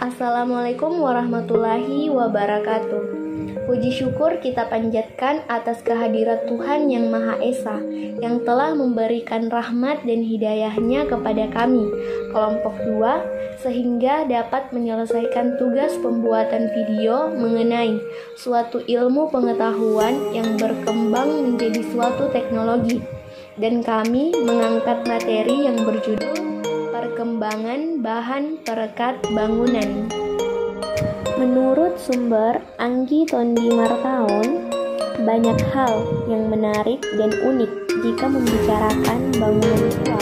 Assalamualaikum warahmatullahi wabarakatuh. Puji syukur kita panjatkan atas kehadirat Tuhan yang Maha Esa, yang telah memberikan rahmat dan hidayahnya kepada kami, kelompok 2, sehingga dapat menyelesaikan tugas pembuatan video mengenai suatu ilmu pengetahuan yang berkembang menjadi suatu teknologi. Dan kami mengangkat materi yang berjudul Perkembangan Bahan Perekat Bangunan. Menurut sumber Anggi Tondi Martaon, banyak hal yang menarik dan unik jika membicarakan bangunan tua,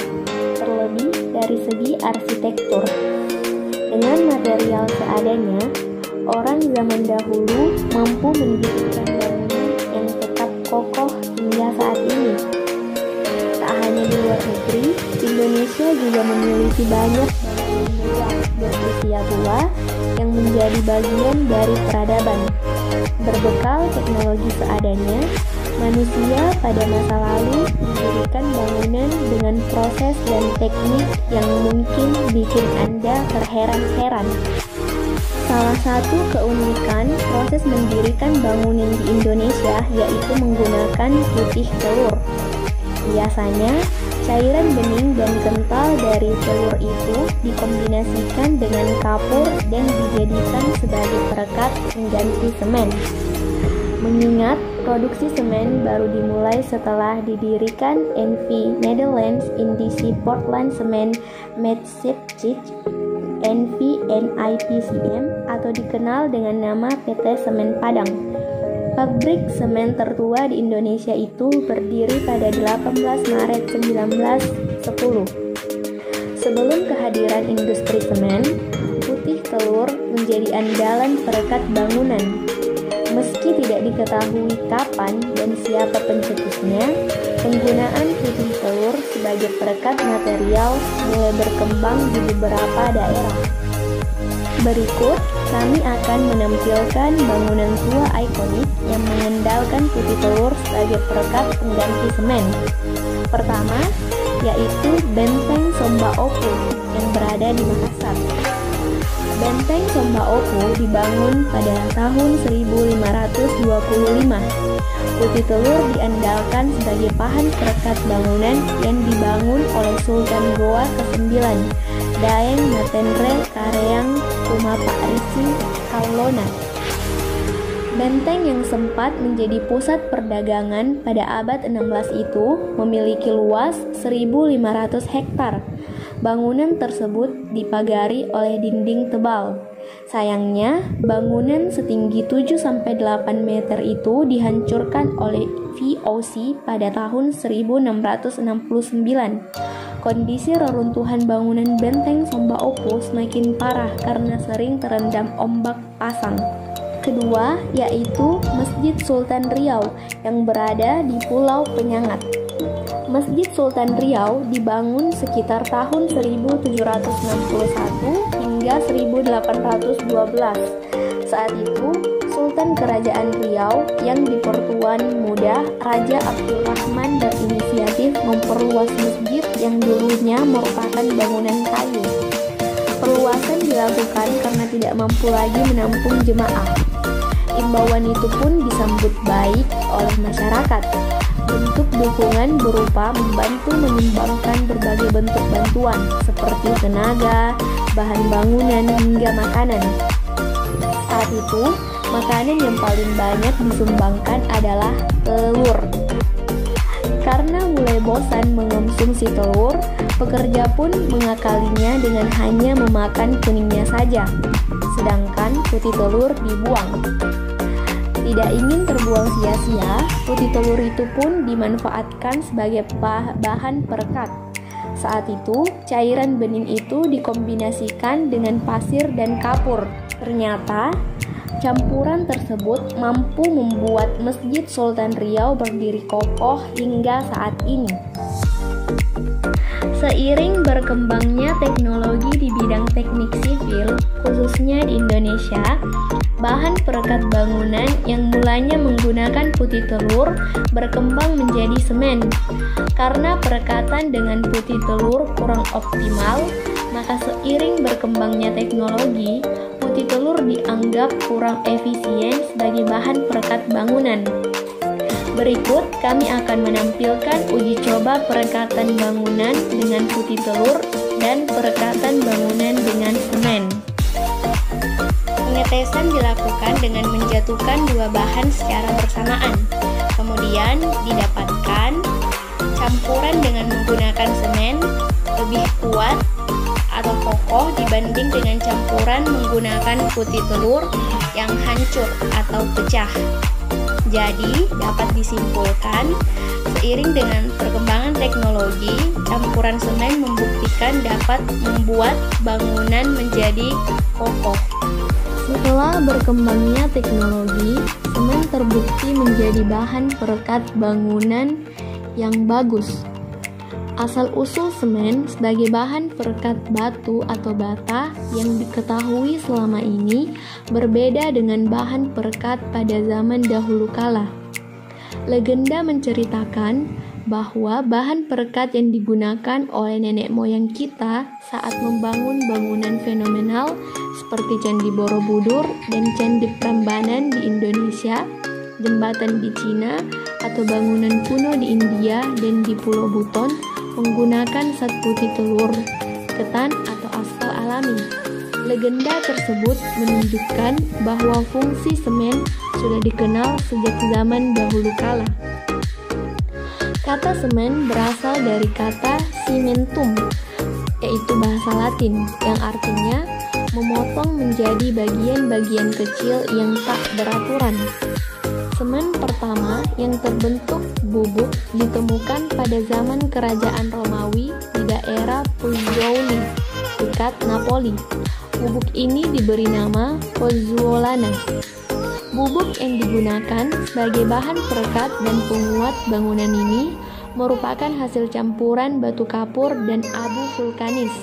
terlebih dari segi arsitektur. Dengan material seadanya, orang zaman dahulu mampu mendirikan bangunan yang tetap kokoh hingga saat ini. Tak hanya di luar negeri, Indonesia juga memiliki banyak bangunan megah berusia tua yang menjadi bagian dari peradaban. Berbekal teknologi seadanya, manusia pada masa lalu mendirikan bangunan dengan proses dan teknik yang mungkin bikin Anda terheran-heran. Salah satu keunikan proses mendirikan bangunan di Indonesia yaitu menggunakan putih telur. Biasanya, cairan bening dan kental dari telur itu dikombinasikan dengan kapur dan dijadikan sebagai perekat pengganti semen. Mengingat produksi semen baru dimulai setelah didirikan NV Netherlands Indische Portland Cement Maatschappij NV-NIPCM atau dikenal dengan nama PT Semen Padang. Pabrik semen tertua di Indonesia itu berdiri pada 18 Maret 1910. Sebelum kehadiran industri semen, putih telur menjadi andalan perekat bangunan. Meski tidak diketahui kapan dan siapa pencetusnya, penggunaan putih telur sebagai perekat material mulai berkembang di beberapa daerah. Berikut, kami akan menampilkan bangunan tua ikonik yang mengandalkan putih telur sebagai perekat pengganti semen. Pertama, yaitu Benteng Somba Opu yang berada di Makassar. Benteng Somba Opu dibangun pada tahun 1525. Putih telur diandalkan sebagai bahan perekat bangunan yang dibangun oleh Sultan Goa ke-9, Daeng Matenre Kareang Kumapa Risi Kallona. Benteng yang sempat menjadi pusat perdagangan pada abad 16 itu memiliki luas 1.500 hektar. Bangunan tersebut dipagari oleh dinding tebal. Sayangnya, bangunan setinggi 7-8 meter itu dihancurkan oleh VOC pada tahun 1669. Kondisi reruntuhan bangunan Benteng Somba Opu semakin parah karena sering terendam ombak pasang. Kedua, yaitu Masjid Sultan Riau yang berada di Pulau Penyangat. Masjid Sultan Riau dibangun sekitar tahun 1761 hingga 1812. Saat itu, Sultan Kerajaan Riau yang dipertuan muda Raja Abdurrahman berinisiatif memperluas masjid yang dulunya merupakan bangunan kayu. Perluasan dilakukan karena tidak mampu lagi menampung jemaah. Imbauan itu pun disambut baik oleh masyarakat. Bentuk dukungan berupa membantu menyumbangkan berbagai bentuk bantuan seperti tenaga, bahan bangunan, hingga makanan. Saat itu, makanan yang paling banyak disumbangkan adalah telur. Karena mulai bosan mengonsumsi telur, pekerja pun mengakalinya dengan hanya memakan kuningnya saja, sedangkan putih telur dibuang. Tidak ingin terbuang sia-sia, putih telur itu pun dimanfaatkan sebagai bahan perekat. Saat itu, cairan bening itu dikombinasikan dengan pasir dan kapur. Ternyata, campuran tersebut mampu membuat Masjid Sultan Riau berdiri kokoh hingga saat ini. Seiring berkembangnya teknologi di bidang teknik sipil, khususnya di Indonesia, bahan perekat bangunan yang mulanya menggunakan putih telur berkembang menjadi semen. Karena perekatan dengan putih telur kurang optimal, maka seiring berkembangnya teknologi, putih telur dianggap kurang efisien sebagai bahan perekat bangunan. Berikut kami akan menampilkan uji coba perekatan bangunan dengan putih telur dan perekatan bangunan dengan semen. Pengetesan dilakukan dengan menjatuhkan dua bahan secara bersamaan. Kemudian didapatkan campuran dengan menggunakan semen lebih kuat atau kokoh dibanding dengan campuran menggunakan putih telur yang hancur atau pecah. Jadi, dapat disimpulkan, seiring dengan perkembangan teknologi, campuran semen membuktikan dapat membuat bangunan menjadi kokoh. Setelah berkembangnya teknologi, semen terbukti menjadi bahan perekat bangunan yang bagus. Asal-usul semen sebagai bahan perekat batu atau bata yang diketahui selama ini berbeda dengan bahan perekat pada zaman dahulu kala. Legenda menceritakan bahwa bahan perekat yang digunakan oleh nenek moyang kita saat membangun bangunan fenomenal seperti Candi Borobudur dan Candi Prambanan di Indonesia, jembatan di Cina, atau bangunan kuno di India dan di Pulau Buton menggunakan zat putih telur, ketan atau aspal alami. Legenda tersebut menunjukkan bahwa fungsi semen sudah dikenal sejak zaman dahulu kala. Kata semen berasal dari kata cimentum, yaitu bahasa Latin yang artinya memotong menjadi bagian-bagian kecil yang tak beraturan. Semen pertama yang terbentuk bubuk ditemukan pada zaman kerajaan Romawi di daerah Puzzoli, dekat Napoli. Bubuk ini diberi nama pozzuolana. Bubuk yang digunakan sebagai bahan perekat dan penguat bangunan ini merupakan hasil campuran batu kapur dan abu vulkanis.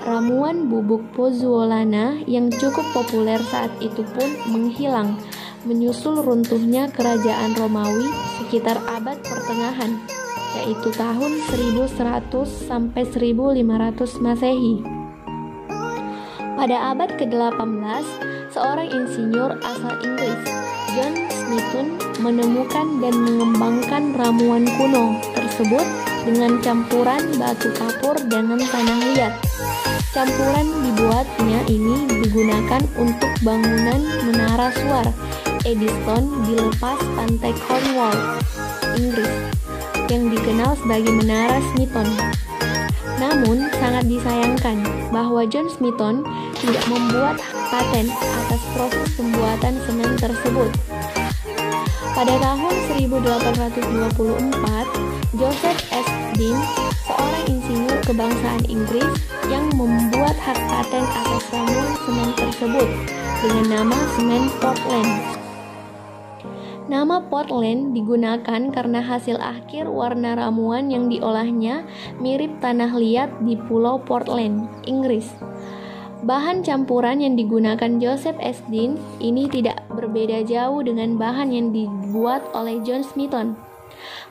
Ramuan bubuk pozzuolana yang cukup populer saat itu pun menghilang menyusul runtuhnya kerajaan Romawi sekitar abad pertengahan, yaitu tahun 1100 sampai 1500 Masehi. Pada abad ke-18, seorang insinyur asal Inggris, John Smeaton, menemukan dan mengembangkan ramuan kuno tersebut dengan campuran batu kapur dengan tanah liat. Campuran dibuatnya ini digunakan untuk bangunan menara suar Eddystone di lepas pantai Cornwall, Inggris, yang dikenal sebagai Menara Smeaton. Namun, sangat disayangkan bahwa John Smeaton tidak membuat paten atas proses pembuatan semen tersebut. Pada tahun 1824, Joseph S. Dean, seorang insinyur kebangsaan Inggris, yang membuat hak paten atas ramuan semen tersebut dengan nama semen Portland. Nama Portland digunakan karena hasil akhir warna ramuan yang diolahnya mirip tanah liat di Pulau Portland, Inggris. Bahan campuran yang digunakan Joseph S. Dean ini tidak berbeda jauh dengan bahan yang dibuat oleh John Smeaton.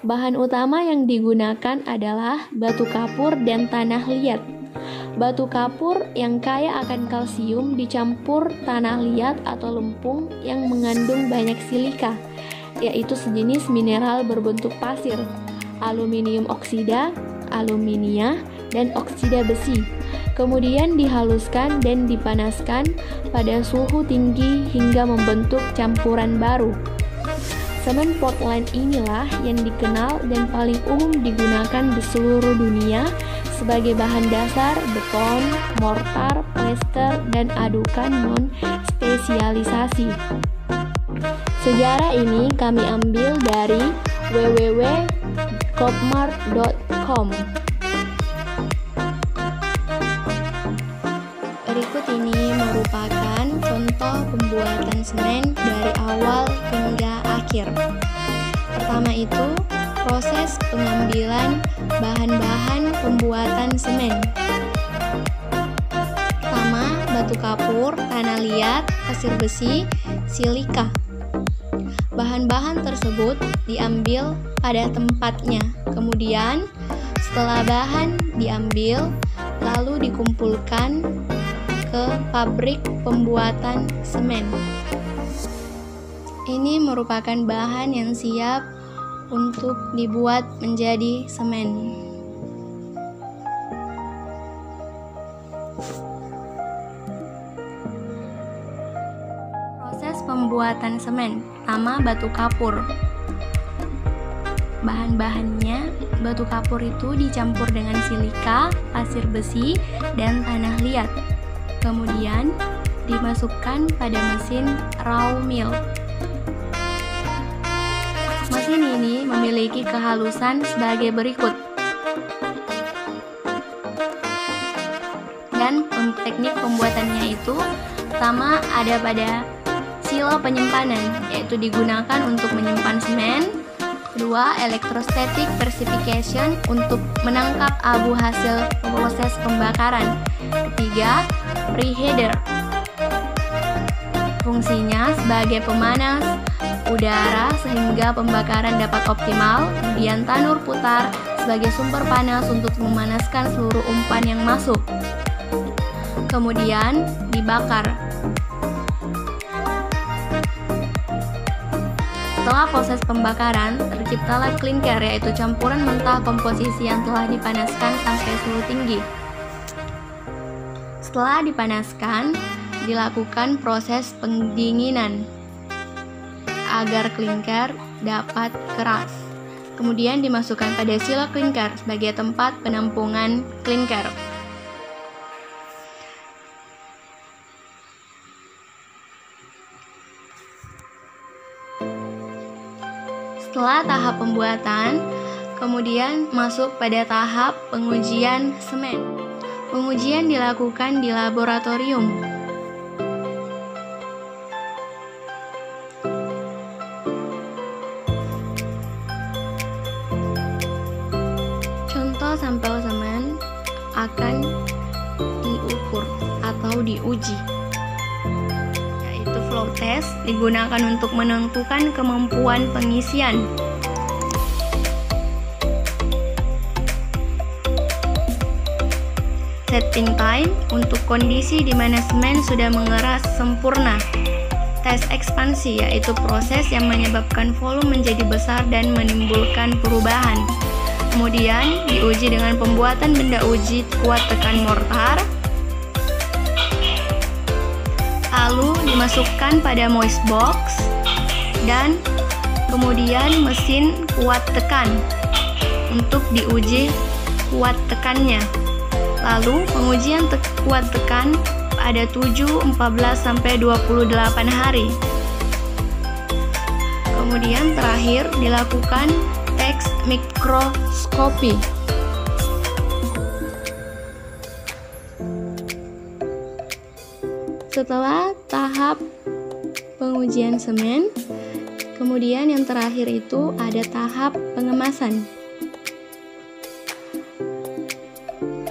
Bahan utama yang digunakan adalah batu kapur dan tanah liat. Batu kapur yang kaya akan kalsium dicampur tanah liat atau lempung yang mengandung banyak silika, yaitu sejenis mineral berbentuk pasir, aluminium oksida, aluminia, dan oksida besi. Kemudian dihaluskan dan dipanaskan pada suhu tinggi hingga membentuk campuran baru. Semen Portland inilah yang dikenal dan paling umum digunakan di seluruh dunia sebagai bahan dasar beton, mortar, plester, dan adukan non-spesialisasi. Sejarah ini kami ambil dari www.copmart.com. Berikut ini merupakan contoh pembuatan semen dari awal hingga akhir. Pertama itu, proses pengambilan bahan-bahan pembuatan semen. Pertama, batu kapur, tanah liat, pasir besi, silika. Bahan-bahan tersebut diambil pada tempatnya. Kemudian, setelah bahan diambil, lalu dikumpulkan ke pabrik pembuatan semen. Ini merupakan bahan yang siap untuk dibuat menjadi semen. Proses pembuatan semen. Pertama, batu kapur. Bahan-bahannya, batu kapur itu dicampur dengan silika, pasir besi, dan tanah liat. Kemudian dimasukkan pada mesin raw mill. Mesin ini memiliki kehalusan sebagai berikut. Dan teknik pembuatannya itu pertama ada pada silo penyimpanan, yaitu digunakan untuk menyimpan semen. Kedua, electrostatic precipitation untuk menangkap abu hasil proses pembakaran. Ketiga, preheater. Fungsinya sebagai pemanas udara sehingga pembakaran dapat optimal. Kemudian tanur putar sebagai sumber panas untuk memanaskan seluruh umpan yang masuk. Kemudian dibakar. Setelah proses pembakaran, terciptalah klinker, yaitu campuran mentah komposisi yang telah dipanaskan sampai suhu tinggi. Setelah dipanaskan, dilakukan proses pendinginan agar klinker dapat keras. Kemudian dimasukkan pada silo klinker sebagai tempat penampungan klinker. Setelah tahap pembuatan, kemudian masuk pada tahap pengujian semen. Pengujian dilakukan di laboratorium. Contoh sampel semen akan diukur atau diuji, yaitu flow test, digunakan untuk menentukan kemampuan pengisian. Setting time untuk kondisi di mana semen sudah mengeras sempurna. Tes ekspansi, yaitu proses yang menyebabkan volume menjadi besar dan menimbulkan perubahan. Kemudian diuji dengan pembuatan benda uji kuat tekan mortar. Lalu dimasukkan pada moist box dan kemudian mesin kuat tekan untuk diuji kuat tekannya. Lalu pengujian kuat tekan ada 7, 14 sampai 28 hari. Kemudian terakhir dilakukan tes mikroskopi. Setelah tahap pengujian semen, kemudian yang terakhir itu ada tahap pengemasan.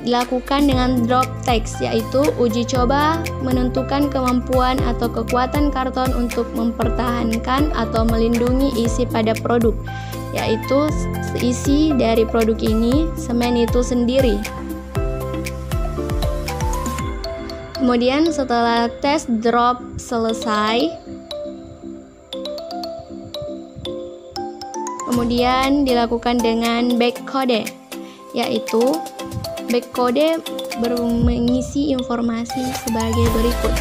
Dilakukan dengan drop test, yaitu uji coba menentukan kemampuan atau kekuatan karton untuk mempertahankan atau melindungi isi pada produk, yaitu isi dari produk ini, semen itu sendiri. Kemudian setelah tes drop selesai, kemudian dilakukan dengan backcode, yaitu backcode mengisi informasi sebagai berikut.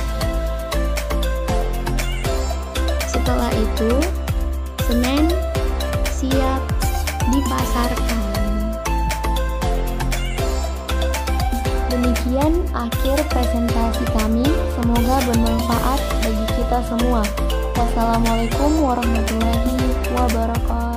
Setelah itu, semen siap dipasarkan. Demikian akhir presentasi kami. Semoga bermanfaat bagi kita semua. Wassalamualaikum warahmatullahi wabarakatuh.